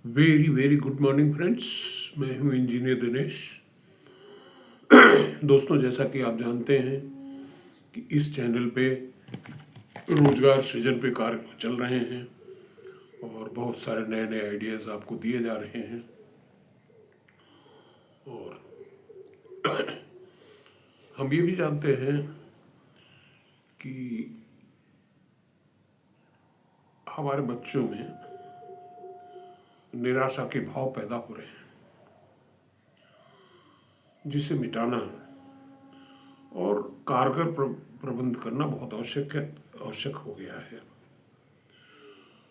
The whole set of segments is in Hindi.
Very very good morning friends. मैं हूं इंजीनियर दिनेश। दोस्तों, जैसा कि आप जानते हैं कि इस चैनल पे रोजगार सृजन पे कार्य चल रहे हैं और बहुत सारे नए नए आइडियाज़ आपको दिए जा रहे हैं। और हम ये भी जानते हैं कि हमारे बच्चों में निराशा के भाव पैदा हो रहे हैं, जिसे मिटाना और कारगर प्रबंध करना बहुत आवश्यक हो गया है।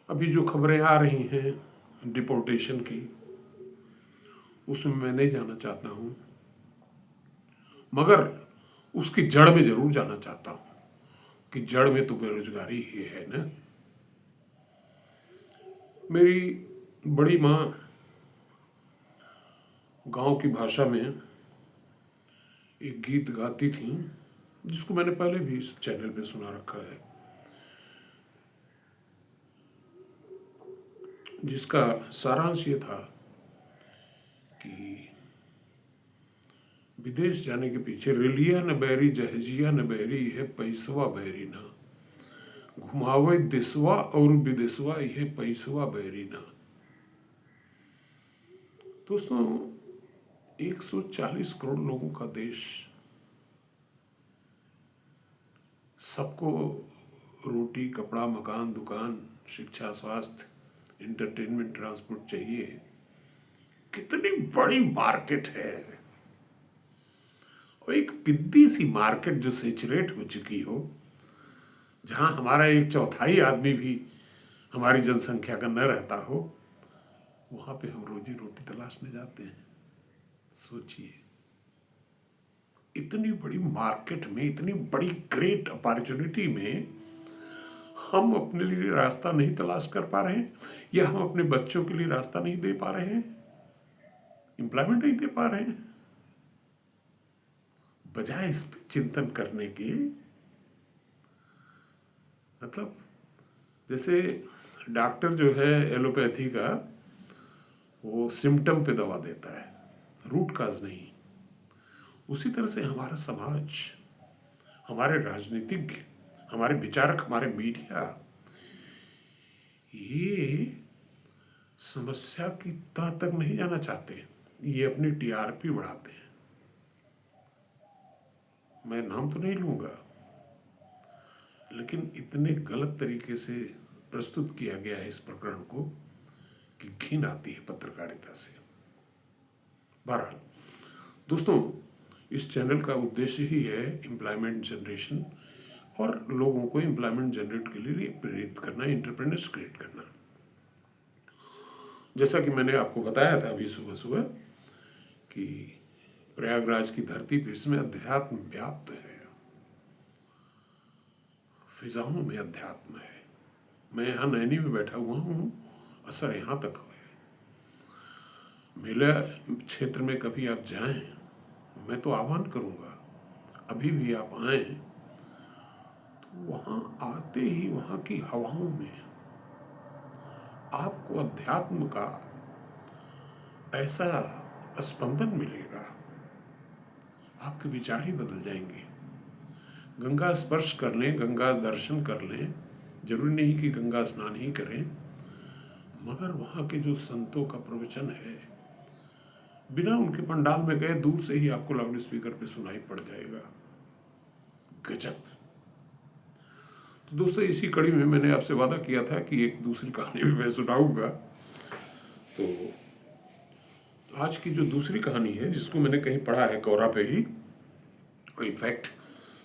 अभी जो खबरें आ रही हैं डिपोर्टेशन की, उसमें मैं नहीं जाना चाहता हूँ, मगर उसकी जड़ में जरूर जाना चाहता हूँ कि जड़ में तो बेरोजगारी ही है ना। मेरी बड़ी माँ गांव की भाषा में एक गीत गाती थी, जिसको मैंने पहले भी इस चैनल पे सुना रखा है, जिसका सारांश ये था कि विदेश जाने के पीछे रेलिया न बैरी जहजिया न बैरी है पैसवा बैरी ना, घुमावे देसवा और विदेशवा यह पैसवा बैरी ना। दोस्तों, 140 करोड़ लोगों का देश, सबको रोटी कपड़ा मकान दुकान शिक्षा स्वास्थ्य एंटरटेनमेंट ट्रांसपोर्ट चाहिए। कितनी बड़ी मार्केट है, और एक पिद्दी सी मार्केट जो सेचुरेट हो चुकी हो, जहां हमारा एक चौथाई आदमी भी हमारी जनसंख्या का न रहता हो, वहां पे हम रोजी रोटी तलाशने जाते हैं। सोचिए, इतनी बड़ी मार्केट में, इतनी बड़ी ग्रेट अपॉर्चुनिटी में हम अपने लिए रास्ता नहीं तलाश कर पा रहे हैं, या हम अपने बच्चों के लिए रास्ता नहीं दे पा रहे हैं, एम्प्लॉयमेंट नहीं दे पा रहे हैं। बजाय इस पे चिंतन करने के, मतलब जैसे डॉक्टर जो है एलोपैथी का, वो सिम्टम पे दवा देता है, रूट काज नहीं। उसी तरह से हमारा समाज, हमारे राजनीतिज्ञ, हमारे विचारक, हमारे मीडिया, ये समस्या की तह तक नहीं जाना चाहते। ये अपनी टीआरपी बढ़ाते हैं। मैं नाम तो नहीं लूंगा, लेकिन इतने गलत तरीके से प्रस्तुत किया गया है इस प्रकरण को कि घिन आती है पत्रकारिता से। बहरहाल दोस्तों, इस चैनल का उद्देश्य ही है एम्प्लॉयमेंट जनरेशन और लोगों को एम्प्लॉयमेंट जनरेट के लिए प्रेरित करना, एंटरप्रेन्योर्स क्रिएट करना। जैसा कि मैंने आपको बताया था अभी सुबह सुबह कि प्रयागराज की धरती पर इसमें अध्यात्म व्याप्त है, फिजाओं में अध्यात्म है। मैं यहाँ नैनी में बैठा हुआ हूँ, असर यहाँ तक है। मेले क्षेत्र में कभी आप जाएं, मैं तो आह्वान करूँगा, अभी भी आप आए तो वहाँ आते ही वहाँ की हवाओं में आपको अध्यात्म का ऐसा स्पंदन मिलेगा, आपके विचार ही बदल जाएंगे। गंगा स्पर्श कर लें, गंगा दर्शन कर लें, जरूरी नहीं कि गंगा स्नान ही करें, मगर वहाँ के जो संतों का प्रवचन है, बिना उनके पंडाल में गए दूर से ही आपको लाउड स्पीकर पे सुनाई पड़ जाएगा। गजब। तो दोस्तों, इसी कड़ी में मैंने आपसे वादा किया था कि एक दूसरी कहानी भी मैं सुनाऊंगा। तो आज की जो दूसरी कहानी है, जिसको मैंने कहीं पढ़ा है कोरा पे ही, इनफैक्ट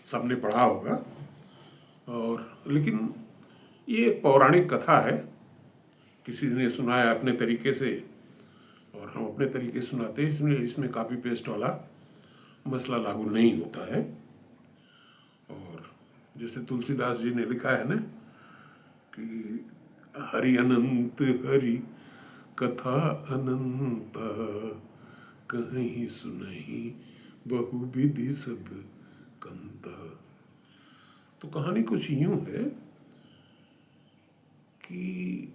सबने पढ़ा होगा, और लेकिन ये एक पौराणिक कथा है, किसी ने सुनाया अपने तरीके से और हम अपने तरीके से सुनाते हैं। इसमें कॉपी पेस्ट वाला मसला लागू नहीं होता है। और जैसे तुलसीदास जी ने लिखा है ना कि हरि अनंत हरि कथा अनंत, कहीं सुनहि बहु विधि सब कंत। तो कहानी कुछ यूं है कि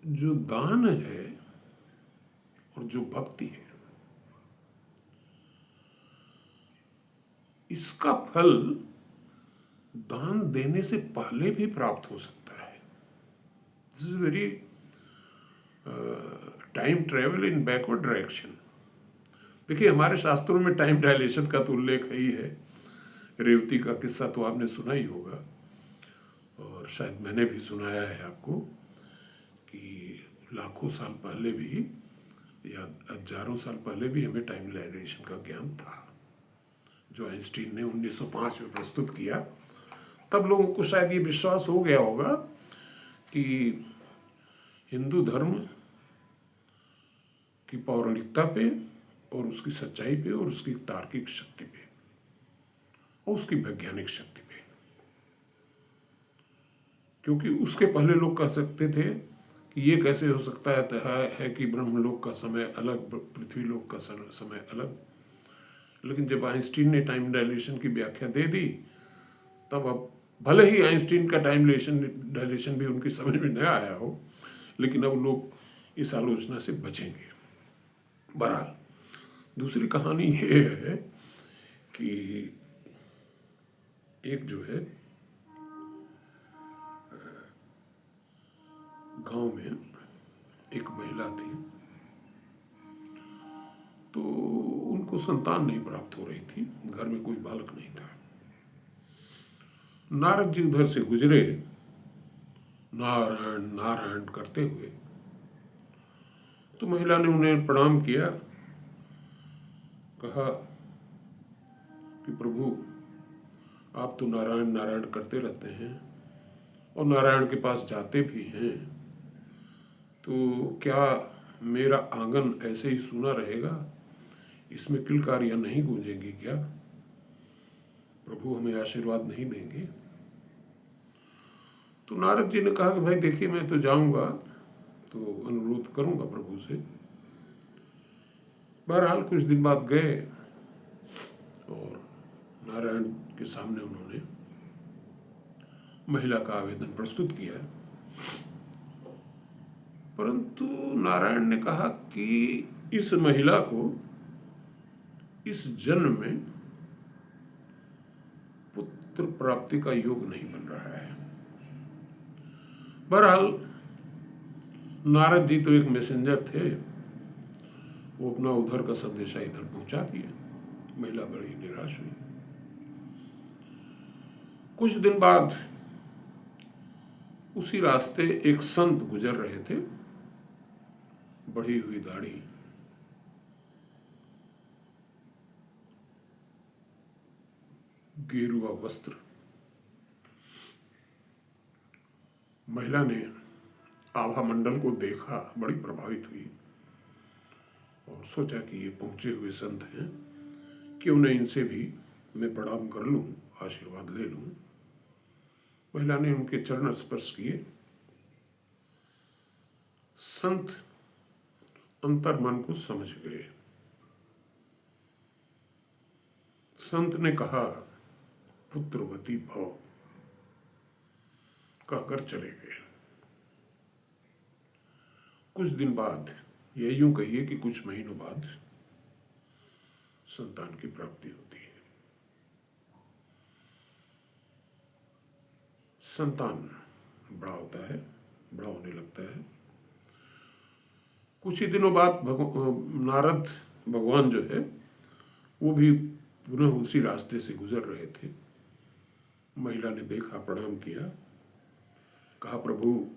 जो दान है जो भक्ति है, इसका फल दान देने से पहले भी प्राप्त हो सकता है। This is very time travel in backward direction. देखिए, हमारे शास्त्रों में टाइम डायलेशन का तो उल्लेख ही है। रेवती का किस्सा तो आपने सुना ही होगा, और शायद मैंने भी सुनाया है आपको कि लाखों साल पहले भी या हजारों साल पहले भी हमें टाइम डायलेशन का ज्ञान था, जो आइंस्टीन ने 1905 में प्रस्तुत किया। तब लोगों को शायद ये विश्वास हो गया होगा कि हिंदू धर्म की पौराणिकता पे और उसकी सच्चाई पे और उसकी तार्किक शक्ति पे और उसकी वैज्ञानिक शक्ति पे, क्योंकि उसके पहले लोग कह सकते थे कि ये कैसे हो सकता है कि ब्रह्मलोक का समय अलग, पृथ्वीलोक का समय अलग। लेकिन जब आइंस्टीन ने टाइम डायलेशन की व्याख्या दे दी, तब अब भले ही आइंस्टीन का टाइम डायलेशन भी उनकी समझ में न आया हो, लेकिन अब लोग इस आलोचना से बचेंगे। बहरहाल, दूसरी कहानी ये है कि एक जो है गांव में एक महिला थी, तो उनको संतान नहीं प्राप्त हो रही थी, घर में कोई बालक नहीं था। नारद जी उधर से गुजरे, नारायण नारायण करते हुए। तो महिला ने उन्हें प्रणाम किया, कहा कि प्रभु, आप तो नारायण नारायण करते रहते हैं और नारायण के पास जाते भी हैं, तो क्या मेरा आंगन ऐसे ही सूना रहेगा? इसमें किलकारियां नहीं गूंजेंगी क्या? प्रभु हमें आशीर्वाद नहीं देंगे? तो नारद जी ने कहा कि भाई देखिए, मैं तो जाऊंगा, तो अनुरोध करूंगा प्रभु से। बहरहाल कुछ दिन बाद गए और नारायण के सामने उन्होंने महिला का आवेदन प्रस्तुत किया, परंतु नारायण ने कहा कि इस महिला को इस जन्म में पुत्र प्राप्ति का योग नहीं बन रहा है। बहरहाल नारद जी तो एक मैसेंजर थे, वो अपना उधर का संदेशा इधर पहुंचा दिया। महिला बड़ी निराश हुई। कुछ दिन बाद उसी रास्ते एक संत गुजर रहे थे, बढ़ी हुई दाढ़ी, गेरुआ वस्त्र। महिला ने आभा मंडल को देखा, बड़ी प्रभावित हुई और सोचा कि ये पहुंचे हुए संत हैं, क्यों न इनसे भी मैं प्रणाम कर लूं, आशीर्वाद ले लूं। महिला ने उनके चरण स्पर्श किए। संत अंतर्मन को समझ गए। संत ने कहा, पुत्रवती भव, कहकर चले गए। कुछ दिन बाद, या यूं कहिए कि कुछ महीनों बाद, संतान की प्राप्ति होती है। संतान बड़ा होता है, बड़ा होने लगता है। कुछ ही दिनों बाद नारद भगवान जो है वो भी पुनः उसी रास्ते से गुजर रहे थे। महिला ने देखा, प्रणाम किया, कहा प्रभु,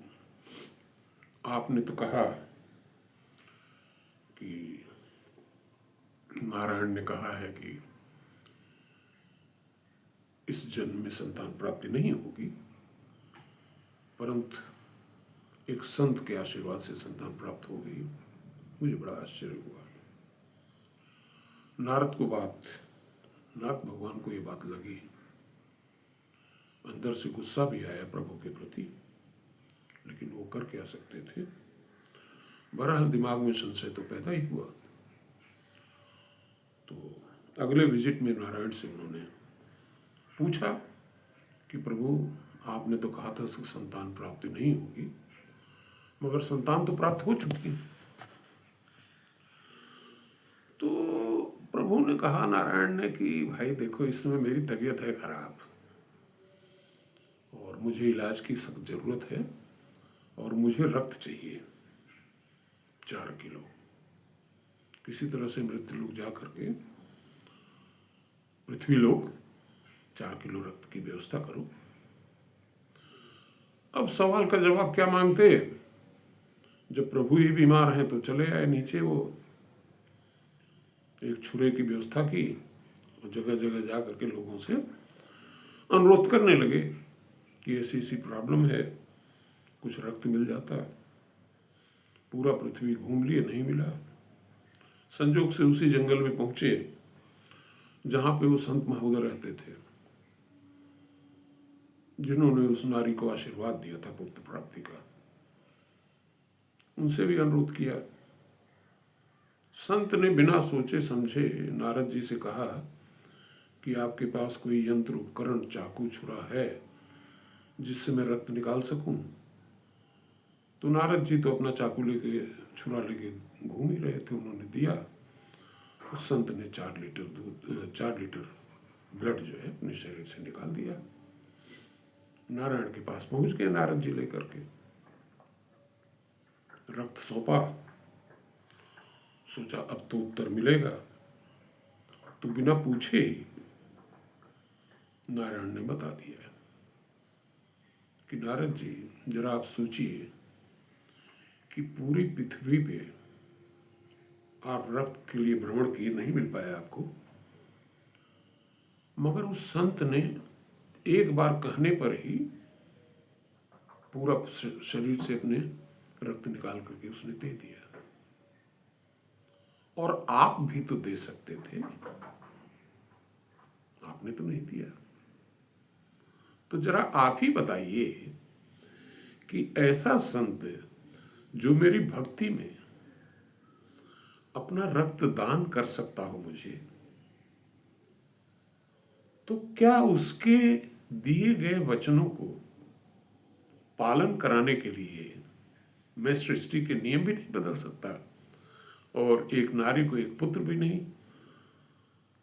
आपने तो कहा कि नारायण ने कहा है कि इस जन्म में संतान प्राप्ति नहीं होगी, परंतु एक संत के आशीर्वाद से संतान प्राप्त हो गई। मुझे बड़ा आश्चर्य हुआ। नारद भगवान को ये बात लगी, अंदर से गुस्सा भी आया प्रभु के प्रति, लेकिन वो कर क्या सकते थे। बहरहाल दिमाग में संशय तो पैदा ही हुआ। तो अगले विजिट में नारायण से उन्होंने पूछा कि प्रभु, आपने तो कहा था कि संतान प्राप्ति नहीं होगी, मगर संतान तो प्राप्त हो चुकी है। प्रभु ने कहा नारायण ने कि भाई देखो, इस समय मेरी तबीयत है खराब और मुझे इलाज की सख्त जरूरत है और मुझे रक्त चाहिए 4 किलो। किसी तरह से मृत्यु लोग जा करके पृथ्वी लोग 4 किलो रक्त की व्यवस्था करो। अब सवाल का जवाब क्या मांगते? जब प्रभु ही बीमार हैं तो चले आए नीचे, वो एक छुरे की व्यवस्था की और जगह जगह जा करके लोगों से अनुरोध करने लगे कि ऐसी ऐसी प्रॉब्लम है, कुछ रक्त मिल जाता। पूरा पृथ्वी घूम लिए, नहीं मिला। संजोग से उसी जंगल में पहुंचे जहां पे वो संत महोदय रहते थे, जिन्होंने उस नारी को आशीर्वाद दिया था पुत्र प्राप्ति का। उनसे भी अनुरोध किया। संत ने बिना सोचे समझे नारद जी से कहा कि आपके पास कोई यंत्र उपकरण, चाकू छुरा है जिससे मैं रक्त निकाल सकूं? तो नारद जी तो अपना चाकू लेके, छुरा लेके घूम ही रहे थे। उन्होंने दिया। उस संत ने 4 लीटर दूध, 4 लीटर ब्लड जो है अपने शरीर से निकाल दिया। नारायण के पास पहुंच गए नारद जी लेकर के, रक्त सौंपा। सोचा अब तो उत्तर मिलेगा, तो बिना पूछे ही नारायण ने बता दिया कि नारद जी, जरा आप सोचिए कि पूरी पृथ्वी पे आप रक्त के लिए भ्रमण किए, नहीं मिल पाया आपको, मगर उस संत ने एक बार कहने पर ही पूरा शरीर से अपने रक्त निकाल करके उसने दे दिया। और आप भी तो दे सकते थे, आपने तो नहीं दिया। तो जरा आप ही बताइए कि ऐसा संत जो मेरी भक्ति में अपना रक्त दान कर सकता हो मुझे, तो क्या उसके दिए गए वचनों को पालन कराने के लिए मैं सृष्टि के नियम भी नहीं बदल सकता और एक नारी को एक पुत्र भी नहीं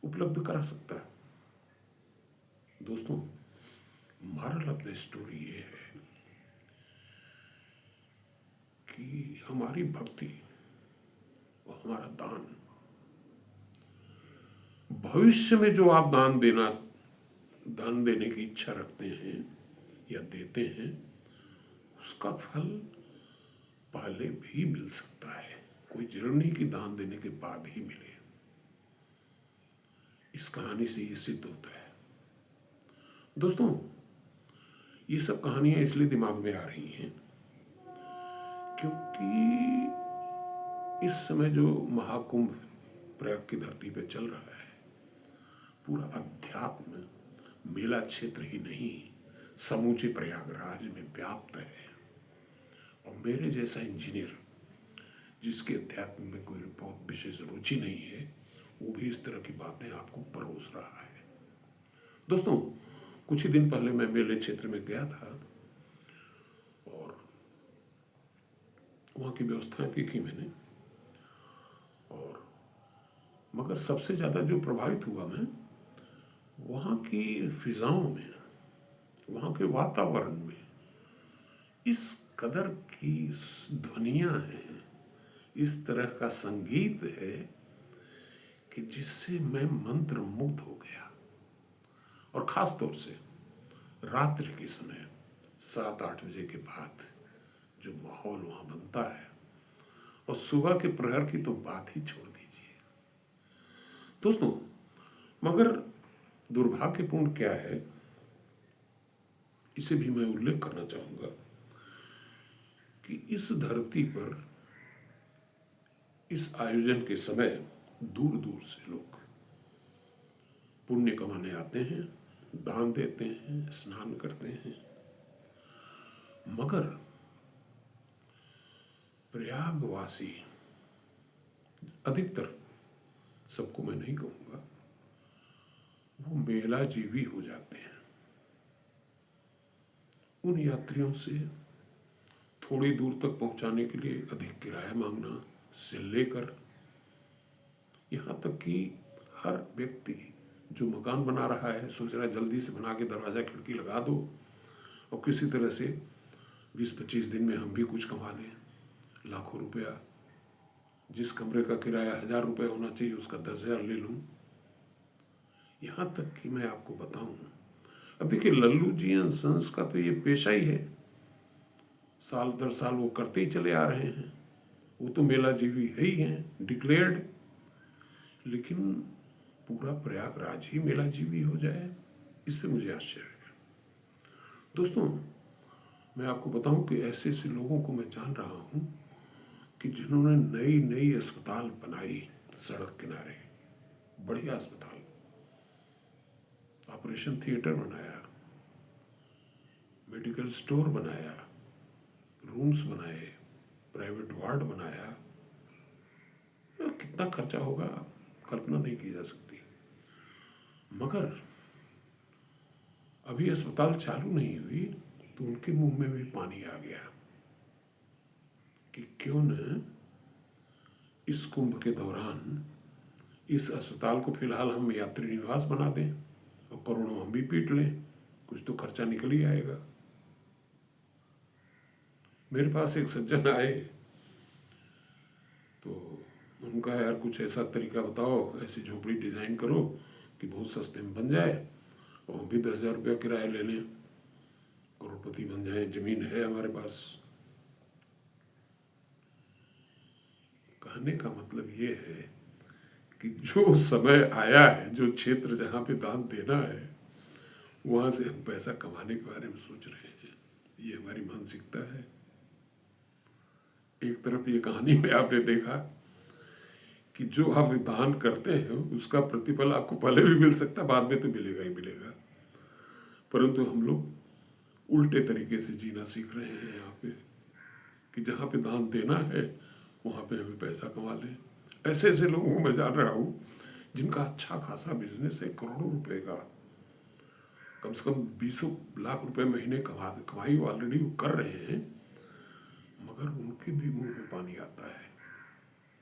उपलब्ध करा सकता? दोस्तों, मोरल ऑफ द स्टोरी ये है कि हमारी भक्ति और हमारा दान, भविष्य में जो आप दान देने की इच्छा रखते हैं या देते हैं, उसका फल पहले भी मिल सकता है। कोई जरूरी नहीं कि दान देने के बाद ही मिले। इस कहानी से ये सिद्ध होता है। दोस्तों, ये सब कहानियां इसलिए दिमाग में आ रही हैं क्योंकि इस समय जो महाकुंभ प्रयाग की धरती पे चल रहा है, पूरा अध्यात्म मेला क्षेत्र ही नहीं, समूचे प्रयागराज में व्याप्त है। और मेरे जैसा इंजीनियर जिसके अध्यात्म में कोई बहुत विशेष रुचि नहीं है, वो भी इस तरह की बातें आपको परोस रहा है। दोस्तों, कुछ ही दिन पहले मैं मेले क्षेत्र में गया था और वहाँ की व्यवस्थाएं देखी मैंने, और मगर सबसे ज़्यादा जो प्रभावित हुआ मैं, वहाँ की फिजाओं में, वहाँ के वातावरण में इस कदर की ध्वनियाँ हैं, इस तरह का संगीत है कि जिससे मैं मंत्र मुग्ध हो गया। और ख़ास तौर से रात्रि के समय 7-8 बजे के बाद जो माहौल वहाँ बनता है, और सुबह के प्रहर की तो बात ही छोड़ दीजिए। दोस्तों, मगर दुर्भाग्यपूर्ण क्या है, इसे भी मैं उल्लेख करना चाहूँगा कि इस धरती पर इस आयोजन के समय दूर दूर से लोग पुण्य कमाने आते हैं, दान देते हैं, स्नान करते हैं, मगर प्रयागवासी, अधिकतर, सबको मैं नहीं कहूँगा, वो मेला जीवी हो जाते हैं। उन यात्रियों से थोड़ी दूर तक पहुंचाने के लिए अधिक किराया मांगना से लेकर यहाँ तक कि हर व्यक्ति जो मकान बना रहा है सोच रहा है जल्दी से बना के दरवाज़ा खिड़की लगा दो और किसी तरह से 20-25 दिन में हम भी कुछ कमा लें, लाखों रुपया। जिस कमरे का किराया 1000 रुपये होना चाहिए उसका 10,000 ले लूँ। यहाँ तक कि मैं आपको बताऊँ, अब देखिए लल्लू जी एंड सन्स का तो ये पेशा ही है, साल दर साल वो करते ही चले आ रहे हैं, वो तो मेला जीवी है ही हैं डिक्लेयर्ड। लेकिन पूरा प्रयागराज ही मेला जीवी हो जाए, इस पे मुझे आश्चर्य है। दोस्तों, मैं आपको बताऊं कि ऐसे ऐसे लोगों को मैं जान रहा हूं कि जिन्होंने नई नई अस्पताल बनाई, सड़क किनारे बढ़िया अस्पताल, ऑपरेशन थिएटर बनाया, मेडिकल स्टोर बनाया, रूम्स बनाए, प्राइवेट वार्ड बनाया। कितना खर्चा होगा कल्पना नहीं की जा सकती। मगर अभी अस्पताल चालू नहीं हुई तो उनके मुंह में भी पानी आ गया कि क्यों न इस कुंभ के दौरान इस अस्पताल को फिलहाल हम यात्री निवास बना दें और करोड़ों हम भी पीट लें, कुछ तो खर्चा निकल ही आएगा। मेरे पास एक सज्जन आए तो उनका यार कुछ ऐसा तरीका बताओ, ऐसी झोपड़ी डिज़ाइन करो कि बहुत सस्ते में बन जाए और हम भी 10,000 रुपया किराया ले लें, करोड़पति बन जाए, ज़मीन है हमारे पास। कहने का मतलब ये है कि जो समय आया है, जो क्षेत्र जहाँ पे दान देना है, वहाँ से हम पैसा कमाने के बारे में सोच रहे हैं। ये हमारी मानसिकता है। एक तरफ ये कहानी में आपने देखा कि जो आप दान करते हैं उसका प्रतिफल आपको पहले भी मिल सकता है, बाद में तो मिलेगा ही मिलेगा, परंतु हम लोग उल्टे तरीके से जीना सीख रहे हैं यहाँ पे कि जहाँ पे दान देना है वहाँ पे हमें पैसा कमा लें। ऐसे ऐसे लोगों को मैं जान रहा हूँ जिनका अच्छा खासा बिजनेस है, करोड़ों रुपए का, कम से कम 20 लाख रुपए महीने कमाई ऑलरेडी वो कर रहे हैं, मगर उनके भी मुंह में पानी आता है।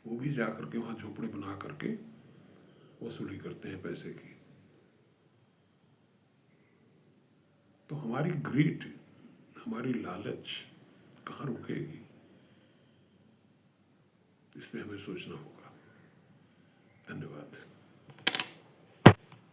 वो भी जा करके वहाँ झोपड़े बना करके वसूली करते हैं पैसे की। तो हमारी ग्रीड, हमारी लालच कहाँ रुकेगी, इस पे हमें सोचना होगा। धन्यवाद।